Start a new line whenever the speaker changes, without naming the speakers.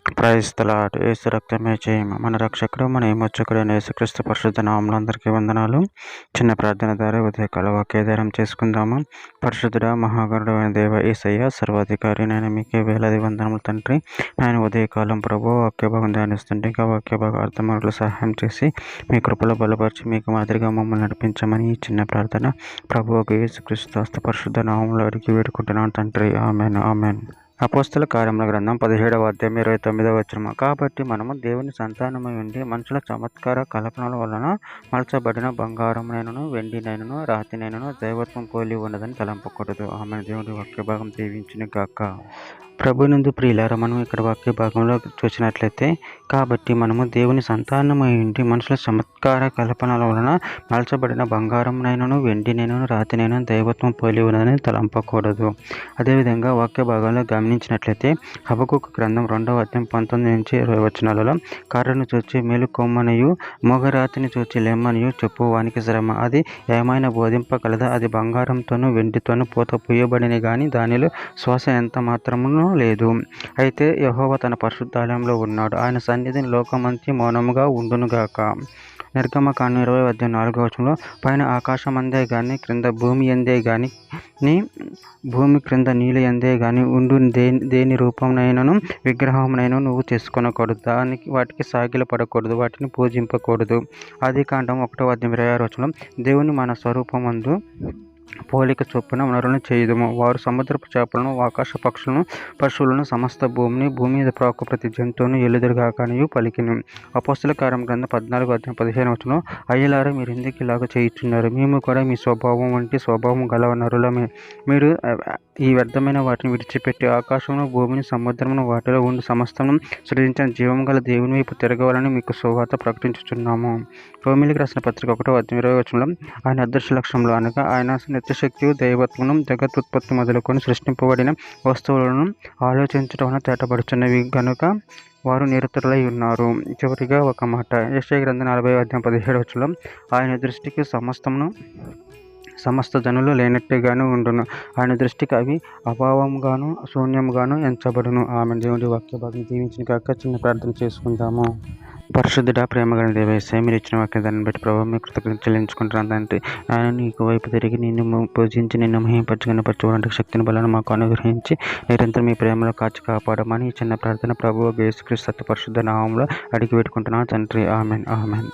Praise the lord. యేసు రక్తమే జయము. మన రక్షకుడు మన విమోచకుడైన యేసుక్రీస్తు పరిశుద్ధ నామములో అందరికీ వందనాలు. చిన్న ప్రార్థన ద్వారా ఉదయకాల వాక్యాధారం చేసుకుందాము. పరిశుద్ధుడ మహాగణుడు అయిన దేవ యేసయ్య సర్వాధికారి నేను మీకే వేలాది వందనములు తండ్రి. ఆయన ఉదయకాలం ప్రభు వాక్యభాగం ధ్యానిస్తుంటే ఇంకా వాక్యభాగం అర్థమవులు సహాయం చేసి మీ కృపలో బలపరిచి మీకు మాదిరిగా మమ్మల్ని నడిపించమని ఈ చిన్న ప్రార్థన ప్రభువుకు యేసుక్రీస్తు హస్త పరిశుద్ధ నామములో అడిగి వేడుకుంటున్నాను తండ్రి. Amen amen. అపోస్తల కార్యముల గ్రంథం 17వ అధ్యాయం 29వ వచనం. కాబట్టి మనము దేవుని సంతానమై ఉండి మనుషుల చమత్కార కల్పనల వలన మలచబడిన బంగారమునైనను వెండినైనను రాతినైనను దైవత్వం పోలి ఉన్నదని తలంపకూడదు. ఆమె దేవుడి వాక్య భాగం దీవించును గాక. ప్రభునందు ప్రియులారా, మనం ఇక్కడ వాక్య భాగంలో చూసినట్లయితే కాబట్టి మనము దేవుని సంతానమై ఉండి మనుషుల చమత్కార కల్పనల వలన మలచబడిన బంగారమునైనను వెండినైనను రాతినైనను దైవత్వం పోలి ఉన్నదని తలంపకూడదు. అదేవిధంగా వాక్య భాగంలో గమనించినట్లయితే హబక్కూకు గ్రంథం 2వ అధ్యాయం 19 నుంచి 20 వచనాలలో కర్రను చూచి మేలుకొమ్మనియు మొగరాతిని చూచి లెమ్మనియు చెప్పు వానికి శ్రమ, అది ఏమైనా బోధింపగలదా? అది బంగారంతోనూ వెండితోనూ పూత పూయబడిన గాని దానిలో శ్వాస ఎంత మాత్రమును లేదు. అయితే యెహోవా తన పరిశుద్ధాలయంలో ఉన్నాడు, ఆయన సన్నిధిని లోకమంతి మౌనముగా ఉండునుగాక. నిర్గమకాండం 20వ అధ్యాయం 4వ వచనంలో పైన ఆకాశం అందే గాని క్రింద భూమి ఎందే గాని భూమి క్రింద నీళ్ళు ఎందే గాని ఉండు దేని రూపంనైనను విగ్రహమునైనా నువ్వు చేసుకొనకూడదు, వాటికి సాగిల పడకూడదు, వాటిని పూజింపకూడదు. ఆదికాండం 1వ అధ్యాయం 26వ వచనంలో దేవుని మన స్వరూపమందు పోలిక చొప్పున నరులను చేయుదుము, వారు సముద్రపు చేపలను ఆకాశ పక్షులను పశువులను సమస్త భూమి మీద ప్రాకు ప్రతి జంతువును ఎలుదురుగాకనియు పలికిను. అపోస్తల కార్యం గ్రంథం 14వ అధ్యాయం 15వ వచనం. అయ్యలారా, మీరు ఎందుకు ఇలాగ చేయుచున్నారు? మేము కూడా మీ స్వభావం వంటి స్వభావం గల నరులమే. మీరు ఈ వ్యర్థమైన వాటిని విడిచిపెట్టి ఆకాశమును భూమిని సముద్రమును వాటిలో ఉండి సమస్తమును సృజించిన జీవము గల దేవుని వైపు తిరగవాలని మీకు సువార్త ప్రకటించుచున్నాము. రోమీయులకు రాసిన పత్రిక 1వ అధ్యాయం 20వ వచనంలో ఆయన అదృశ్య లక్ష్యంలో అనగా ఆయన నిత్యశక్తియు దైవత్వమును జగత్తుత్పత్తి మొదలుకొని సృష్టింపబడిన వస్తువులను ఆలోచించడం వలన తేటపడుచున్నవి గనుక వారు నిరతులై ఉన్నారు. చివరిగా ఒక మాట, యెషయా గ్రంథం 40వ అధ్యాయం 17వ వచనంలో ఆయన దృష్టికి సమస్త జనులు లేనట్టుగాను ఉండును, ఆయన దృష్టికి అవి అభావంగాను శూన్యంగాను ఎంచబడును. ఆమె దేవుడి వాక్య భాగం దీవించిన కాక చిన్న ప్రార్థన చేసుకుందాము. పరిశుద్ధుడ ప్రేమగల దేవ యేసయ్య, మీరు ఇచ్చిన వాక్యాన్ని బట్టి ప్రభావ మీ కృతజ్ఞత చెల్లించుకుంటున్నాను తండ్రి. ఆయన నీకు వైపు తిరిగి నిన్ను పూజించి నిన్ను మహింపరచుకున్నపరచుకోవడానికి శక్తిని బలను మాకు అనుగ్రహించి నిరంతరం మీ ప్రేమలో కాచి కాపాడమని ఈ చిన్న ప్రార్థన ప్రభువు యేసుక్రీస్తు పరిశుద్ధ నామములో అడిగి పెట్టుకుంటున్నాను తండ్రి. Amen amen.